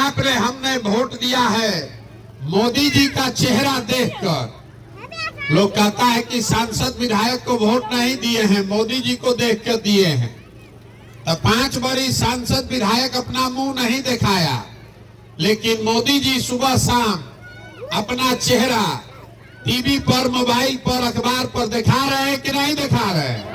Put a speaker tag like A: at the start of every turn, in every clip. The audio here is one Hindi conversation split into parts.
A: आपने हमने वोट दिया है मोदी जी का चेहरा देखकर। लोग कहता है कि सांसद विधायक को वोट नहीं दिए हैं, मोदी जी को देख कर दिए हैं। तो 5 बरी सांसद विधायक अपना मुंह नहीं दिखाया, लेकिन मोदी जी सुबह शाम अपना चेहरा टीवी पर, मोबाइल पर, अखबार पर दिखा रहे हैं कि नहीं दिखा रहे हैं।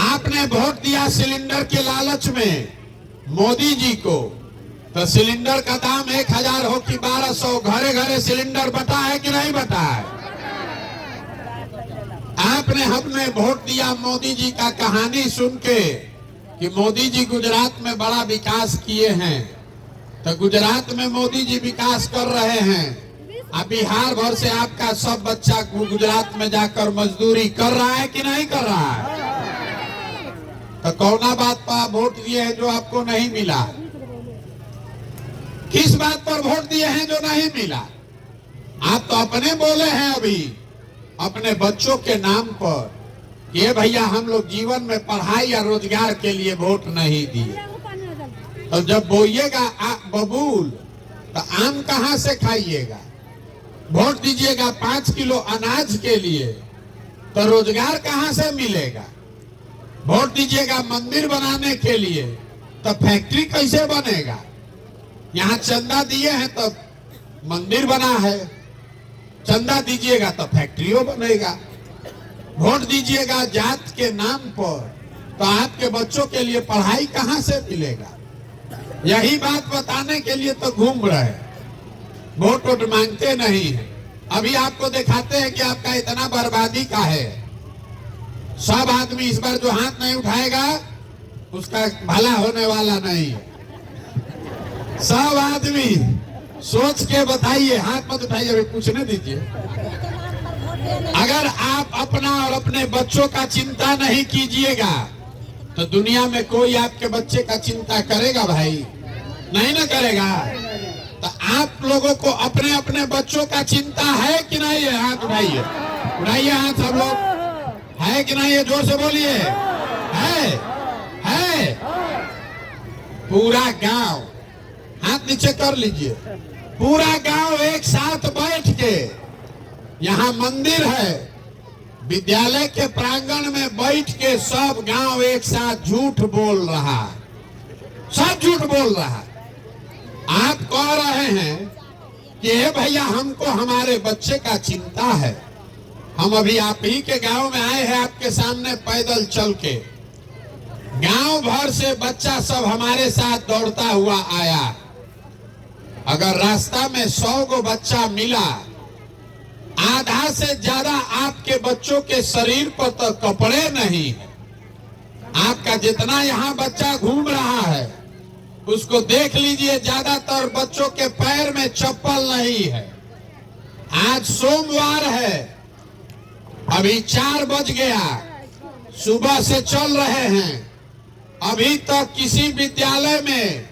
A: आपने वोट दिया सिलेंडर के लालच में मोदी जी को, तो सिलेंडर का दाम 1000 हो कि 1200, घरे घरे सिलेंडर बटा है कि नहीं बटा है। आपने हमने वोट दिया मोदी जी का कहानी सुन के कि मोदी जी गुजरात में बड़ा विकास किए हैं, तो गुजरात में मोदी जी विकास कर रहे हैं। अब बिहार भर से आपका सब बच्चा गुजरात में जाकर मजदूरी कर रहा है कि नहीं कर रहा है। तो कौना बात पर वोट दिए हैं जो आपको नहीं मिला? किस बात पर वोट दिए हैं जो नहीं मिला? आप तो अपने बोले हैं अभी अपने बच्चों के नाम पर, ये भैया हम लोग जीवन में पढ़ाई या रोजगार के लिए वोट नहीं दिए। तो जब बोइएगा बबूल तो आम कहां से खाइएगा? वोट दीजिएगा 5 किलो अनाज के लिए, तो रोजगार कहां से मिलेगा? वोट दीजिएगा मंदिर बनाने के लिए, तो फैक्ट्री कैसे बनेगा? यहाँ चंदा दिए हैं तो मंदिर बना है, चंदा दीजिएगा तो फैक्ट्रियों बनेगा। वोट दीजिएगा जात के नाम पर, तो आपके बच्चों के लिए पढ़ाई कहां से मिलेगा? यही बात बताने के लिए तो घूम रहे हैं, वोट वोट मांगते नहीं है। अभी आपको दिखाते हैं कि आपका इतना बर्बादी का है। सब आदमी इस बार जो हाथ नहीं उठाएगा उसका भला होने वाला नहीं है। सब आदमी सोच के बताइए, हाथ मत उठाइए, अभी पूछने दीजिए। अगर आप अपना और अपने बच्चों का चिंता नहीं कीजिएगा तो दुनिया में कोई आपके बच्चे का चिंता करेगा भाई? नहीं ना करेगा। तो आप लोगों को अपने अपने बच्चों का चिंता है कि नहीं है? हाथ उठाइए, उठाइए हाथ सब लोग, है कि नहीं है? जोर से बोलिए। है पूरा गांव, हाथ नीचे कर लीजिए। पूरा गांव एक साथ बैठ के, यहाँ मंदिर है, विद्यालय के प्रांगण में बैठ के सब गांव एक साथ झूठ बोल रहा है, सब झूठ बोल रहा है। आप कह रहे हैं कि हे भैया हमको हमारे बच्चे का चिंता है। हम अभी आप ही के गांव में आए हैं, आपके सामने पैदल चल के। गांव भर से बच्चा सब हमारे साथ दौड़ता हुआ आया। अगर रास्ता में 100 को बच्चा मिला, आधा से ज्यादा आपके बच्चों के शरीर पर तो कपड़े नहीं है। आपका जितना यहाँ बच्चा घूम रहा है उसको देख लीजिए, ज्यादातर बच्चों के पैर में चप्पल नहीं है। आज सोमवार है, अभी 4 बज गया, सुबह से चल रहे हैं, अभी तक किसी विद्यालय में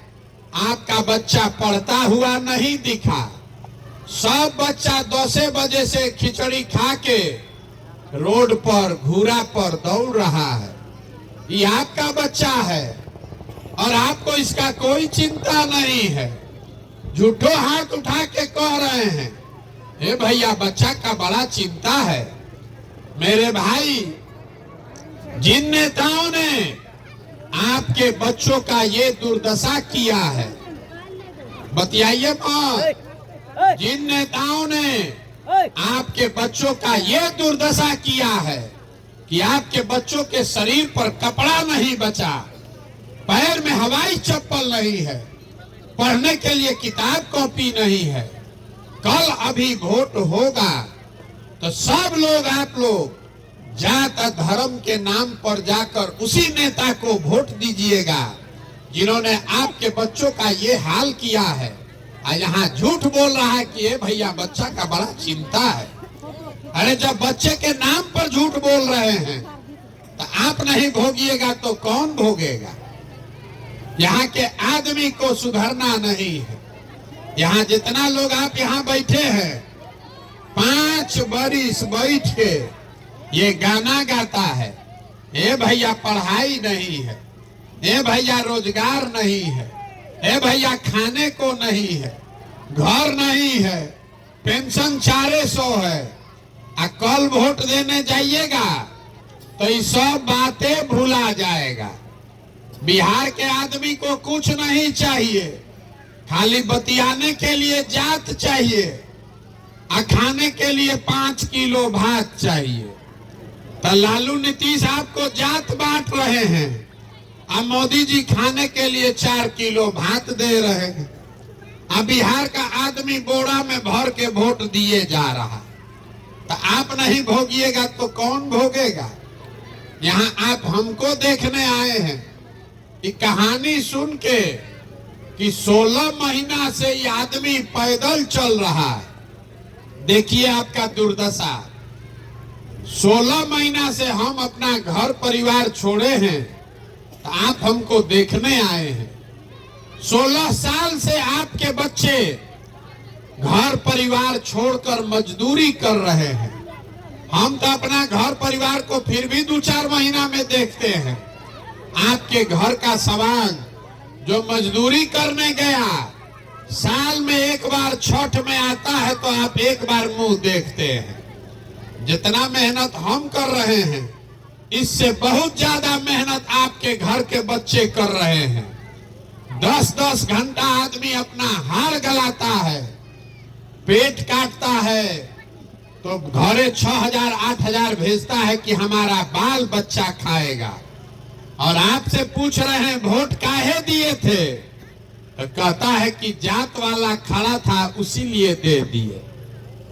A: आपका बच्चा पढ़ता हुआ नहीं दिखा। सब बच्चा 10 बजे से खिचड़ी खा के रोड पर, घूरा पर दौड़ रहा है। ये आपका बच्चा है और आपको इसका कोई चिंता नहीं है। झूठो हाथ उठा के कह रहे हैं हे भैया बच्चा का बड़ा चिंता है। मेरे भाई, जिन नेताओं ने आपके बच्चों का ये दुर्दशा किया है, बतियाइए मत, जिन नेताओं ने आपके बच्चों का ये दुर्दशा किया है कि आपके बच्चों के शरीर पर कपड़ा नहीं बचा, पैर में हवाई चप्पल नहीं है, पढ़ने के लिए किताब कॉपी नहीं है। कल अभी वोट होगा तो सब लोग, आप लोग जात धर्म के नाम पर जाकर उसी नेता को वोट दीजिएगा जिन्होंने आपके बच्चों का ये हाल किया है। और यहाँ झूठ बोल रहा है कि ये भैया बच्चा का बड़ा चिंता है। अरे जब बच्चे के नाम पर झूठ बोल रहे हैं तो आप नहीं भोगिएगा तो कौन भोगेगा? यहाँ के आदमी को सुधरना नहीं है। यहाँ जितना लोग आप यहाँ बैठे हैं, 5 बरिस बैठ के ये गाना गाता है, ए भैया पढ़ाई नहीं है, ए भैया रोजगार नहीं है, ए भैया खाने को नहीं है, घर नहीं है, पेंशन 400 है, आ कल वोट देने जाइएगा तो ये सब बातें भूला जाएगा। बिहार के आदमी को कुछ नहीं चाहिए, खाली बतियाने के लिए जात चाहिए, आ खाने के लिए 5 किलो भात चाहिए। तो लालू नीतीश आपको जात बांट रहे हैं, अब मोदी जी खाने के लिए 4 किलो भात दे रहे हैं। अब बिहार का आदमी बोरा में भर के वोट दिए जा रहा। तो आप नहीं भोगिएगा तो कौन भोगेगा? यहाँ आप हमको देखने आए हैं कि कहानी सुन के कि 16 महीना से ये आदमी पैदल चल रहा है। देखिए आपका दुर्दशा। 16 महीना से हम अपना घर परिवार छोड़े हैं, तो आप हमको देखने आए हैं। 16 साल से आपके बच्चे घर परिवार छोड़कर मजदूरी कर रहे हैं। हम तो अपना घर परिवार को फिर भी 2-4 महीना में देखते हैं। आपके घर का सवांग जो मजदूरी करने गया, साल में एक बार छठ में आता है तो आप एक बार मुंह देखते हैं। जितना मेहनत हम कर रहे हैं, इससे बहुत ज्यादा मेहनत आपके घर के बच्चे कर रहे हैं। 10-10 घंटा आदमी अपना हाड़ गलाता है, पेट काटता है, तो घरे 6,000-8,000 भेजता है कि हमारा बाल बच्चा खाएगा। और आपसे पूछ रहे हैं वोट काहे दिए थे, तो कहता है कि जात वाला खड़ा था उसीलिए दे दिए।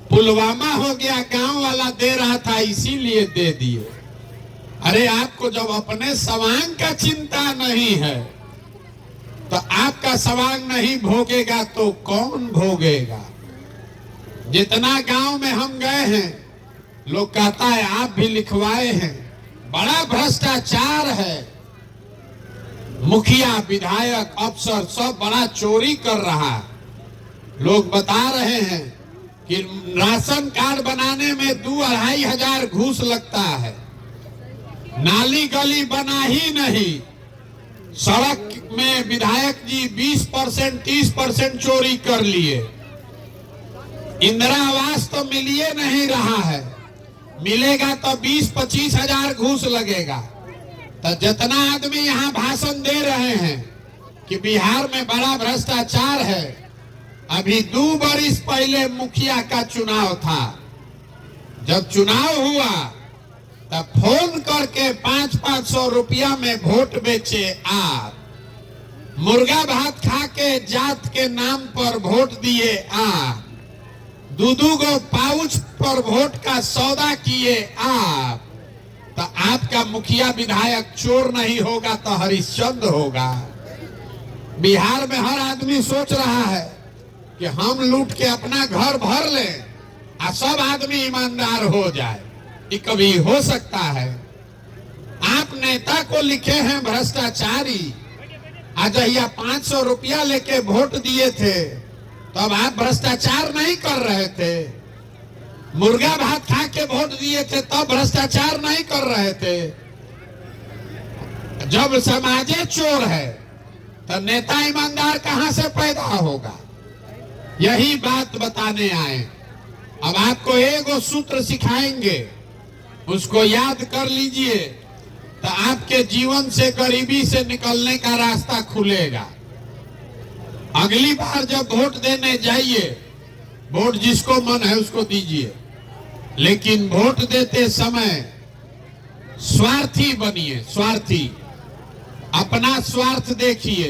A: पुलवामा हो गया, गांव वाला दे रहा था इसीलिए दे दिए। अरे आपको जब अपने सवांग का चिंता नहीं है तो आपका सवांग नहीं भोगेगा तो कौन भोगेगा? जितना गांव में हम गए हैं, लोग कहता है आप भी लिखवाए हैं, बड़ा भ्रष्टाचार है, मुखिया विधायक अफसर सब बड़ा चोरी कर रहा है। लोग बता रहे हैं कि राशन कार्ड बनाने में 2-2.5 हजार घूस लगता है, नाली गली बना ही नहीं, सड़क में विधायक जी 20% 30% चोरी कर लिए, इंदिरा आवास तो मिलिए नहीं रहा है, मिलेगा तो 20-25 हजार घूस लगेगा। तो जितना आदमी यहाँ भाषण दे रहे हैं कि बिहार में बड़ा भ्रष्टाचार है, अभी 2 बरिस पहले मुखिया का चुनाव था, जब चुनाव हुआ तब फोन करके 500-500 रुपया में वोट बेचे आप, मुर्गा भात खा के जात के नाम पर वोट दिए आप, 2-2 गो पाउच पर वोट का सौदा किए आप। तो आपका मुखिया विधायक चोर नहीं होगा तो हरिश्चंद्र होगा। बिहार में हर आदमी सोच रहा है कि हम लूट के अपना घर भर लें और सब आदमी ईमानदार हो जाए। ये कभी हो सकता है? आप नेता को लिखे हैं भ्रष्टाचारी, आज या 500 रुपया लेके वोट दिए थे तब आप भ्रष्टाचार नहीं कर रहे थे, मुर्गा भात खा के वोट दिए थे तब भ्रष्टाचार नहीं कर रहे थे। जब समाजे चोर है तो नेता ईमानदार कहां से पैदा होगा? यही बात बताने आए। अब आपको एगो सूत्र सिखाएंगे, उसको याद कर लीजिए तो आपके जीवन से गरीबी से निकलने का रास्ता खुलेगा। अगली बार जब वोट देने जाइए, वोट जिसको मन है उसको दीजिए, लेकिन वोट देते समय स्वार्थी बनिए। स्वार्थी, अपना स्वार्थ देखिए,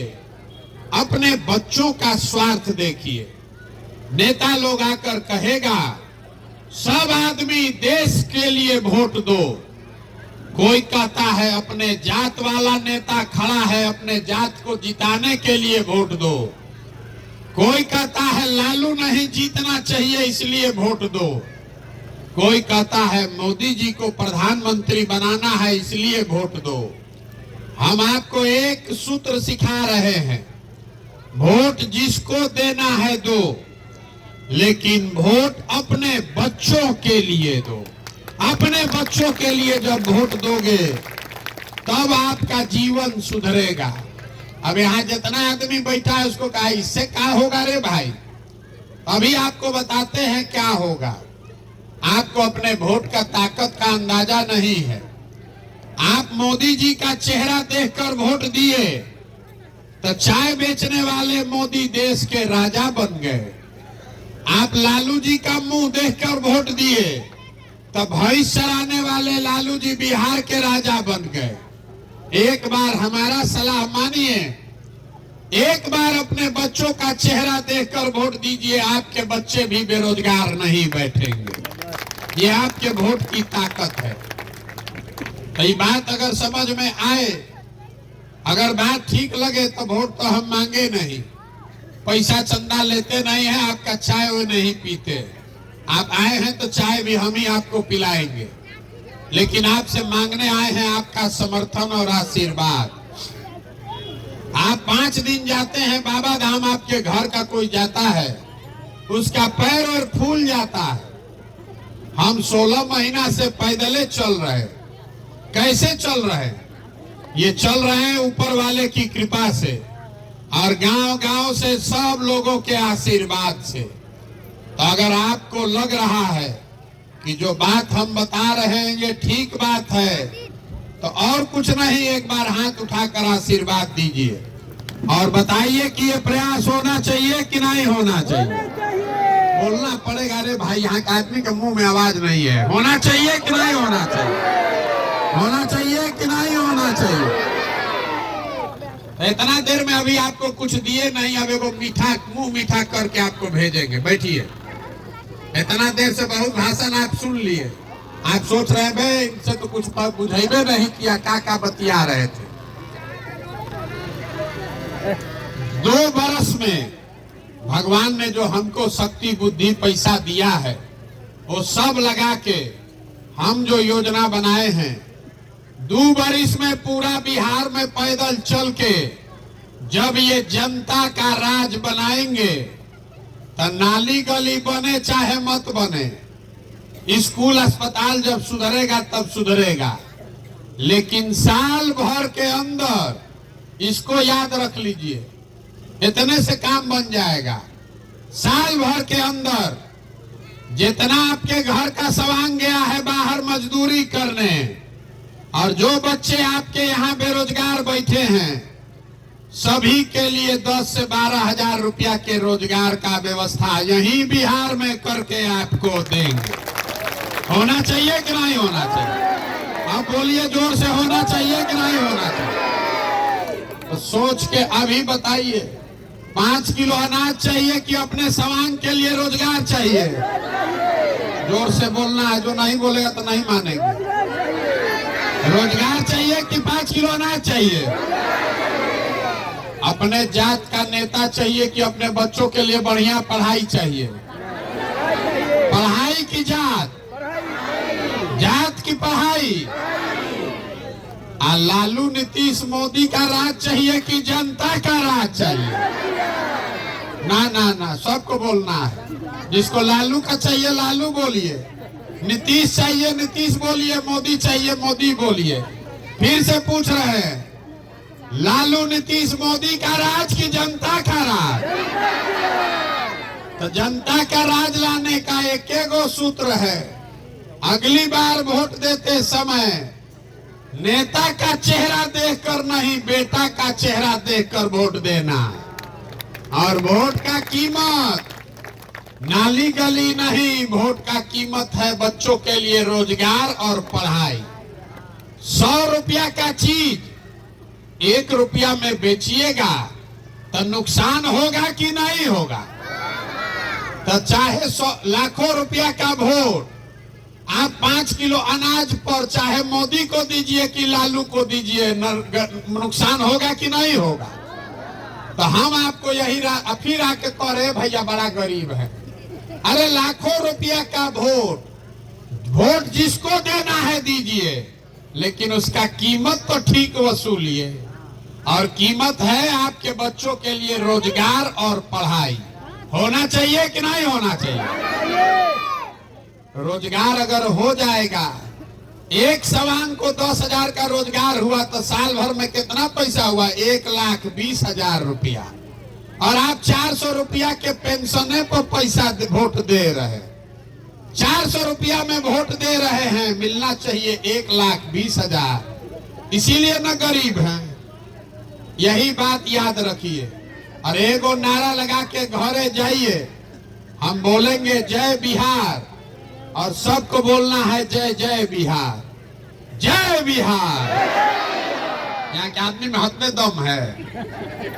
A: अपने बच्चों का स्वार्थ देखिए। नेता लोग आकर कहेगा सब आदमी देश के लिए वोट दो, कोई कहता है अपने जात वाला नेता खड़ा है अपने जात को जिताने के लिए वोट दो, कोई कहता है लालू नहीं जीतना चाहिए इसलिए वोट दो, कोई कहता है मोदी जी को प्रधानमंत्री बनाना है इसलिए वोट दो। हम आपको एक सूत्र सिखा रहे हैं, वोट जिसको देना है दो, लेकिन वोट अपने बच्चों के लिए दो। अपने बच्चों के लिए जब वोट दोगे तब आपका जीवन सुधरेगा। अब यहाँ जितना आदमी बैठा है उसको कहा इससे क्या होगा रे भाई। अभी आपको बताते हैं क्या होगा। आपको अपने वोट का ताकत का अंदाजा नहीं है। आप मोदी जी का चेहरा देखकर वोट दिए तो चाय बेचने वाले मोदी देश के राजा बन गए। आप लालू जी का मुंह देखकर वोट दिए तो भैंस चराने वाले लालू जी बिहार के राजा बन गए। एक बार हमारा सलाह मानिए, एक बार अपने बच्चों का चेहरा देखकर वोट दीजिए। आपके बच्चे भी बेरोजगार नहीं बैठेंगे। ये आपके वोट की ताकत है। तो ये बात अगर समझ में आए, अगर बात ठीक लगे तो वोट तो हम मांगे नहीं, पैसा चंदा लेते नहीं है, आपका चाय वो नहीं पीते। आप आए हैं तो चाय भी हम ही आपको पिलाएंगे, लेकिन आपसे मांगने आए हैं आपका समर्थन और आशीर्वाद। आप 5 दिन जाते हैं बाबा धाम, आपके घर का कोई जाता है उसका पैर और फूल जाता है। हम 16 महीना से पैदले चल रहे। कैसे चल रहे? ये चल रहे हैं ऊपर वाले की कृपा से और गांव-गांव से सब लोगों के आशीर्वाद से। तो अगर आपको लग रहा है कि जो बात हम बता रहे हैं ये ठीक बात है, तो और कुछ नहीं, एक बार हाथ उठाकर आशीर्वाद दीजिए और बताइए कि ये प्रयास होना चाहिए कि नहीं होना चाहिए। बोलना पड़ेगा रे भाई, यहाँ के आदमी के मुंह में आवाज नहीं है। होना चाहिए कि नहीं होना चाहिए? होना चाहिए कि नहीं होना चाहिए? इतना देर में अभी आपको कुछ दिए नहीं, अब एगो मीठा मुंह मीठा करके आपको भेजेंगे। बैठिए। इतना देर से बहुत भाषण आप सुन लिए। आप सोच रहे हैं इनसे तो कुछ बुझेबे नहीं किया, का बतिया रहे थे। 2 बरस में भगवान ने जो हमको शक्ति बुद्धि पैसा दिया है वो सब लगा के हम जो योजना बनाए हैं, 2 बरस में पूरा बिहार में पैदल चल के जब ये जनता का राज बनाएंगे तो नाली गली बने चाहे मत बने, स्कूल अस्पताल जब सुधरेगा तब सुधरेगा, लेकिन साल भर के अंदर इसको याद रख लीजिए, इतने से काम बन जाएगा। साल भर के अंदर जितना आपके घर का सवांग गया है बाहर मजदूरी करने, और जो बच्चे आपके यहाँ बेरोजगार बैठे हैं, सभी के लिए 10 से 12 हजार रुपया के रोजगार का व्यवस्था यहीं बिहार में करके आपको देंगे। होना चाहिए कि नहीं होना चाहिए? आप बोलिए जोर से, होना चाहिए कि नहीं होना चाहिए? तो सोच के अभी बताइए, 5 किलो अनाज चाहिए कि अपने सवांग के लिए रोजगार चाहिए? जोर से बोलना है, जो नहीं बोलेगा तो नहीं मानेंगे। रोजगार चाहिए कि 5 किलो अनाज चाहिए? अपने जात का नेता चाहिए कि अपने बच्चों के लिए बढ़िया पढ़ाई चाहिए? पढ़ाई की जात, जात की पढ़ाई। लालू नीतीश मोदी का राज चाहिए कि जनता का राज चाहिए? ना ना ना, सबको बोलना है। जिसको लालू का चाहिए लालू बोलिए, नीतीश चाहिए नीतीश बोलिए, मोदी चाहिए मोदी बोलिए। फिर से पूछ रहे हैं, लालू नीतीश मोदी का राज की जनता का राज? तो जनता का राज लाने का एक गो सूत्र है, अगली बार वोट देते समय नेता का चेहरा देखकर नहीं, बेटा का चेहरा देखकर वोट देना। और वोट का कीमत नाली गली नहीं, वोट का कीमत है बच्चों के लिए रोजगार और पढ़ाई। 100 रुपया का चीज 1 रुपया में बेचिएगा तो नुकसान होगा कि नहीं होगा? तो चाहे 100 लाखों रुपया का वोट आप 5 किलो अनाज पर चाहे मोदी को दीजिए कि लालू को दीजिए, नुकसान होगा कि नहीं होगा? तो हम आपको यही फिर आके कह रहे भैया बड़ा गरीब है। अरे लाखों रुपया का वोट जिसको देना है दीजिए, लेकिन उसका कीमत तो ठीक वसूलिए। और कीमत है आपके बच्चों के लिए रोजगार और पढ़ाई। होना चाहिए कि नहीं होना चाहिए? रोजगार अगर हो जाएगा एक सवान को 10,000 का रोजगार हुआ तो साल भर में कितना पैसा हुआ? 1,20,000 रुपया। और आप 400 रुपया के पेंशने पर पैसा वोट दे रहे, 400 रुपया में वोट दे रहे हैं। मिलना चाहिए 1,20,000। इसीलिए न गरीब हैं। यही बात याद रखिए। और एगो नारा लगा के घरे जाइए, हम बोलेंगे जय बिहार, और सबको बोलना है जय जय बिहार, जय बिहार। यहाँ के आदमी में हाथ में दम है,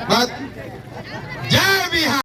A: बस जय बिहार।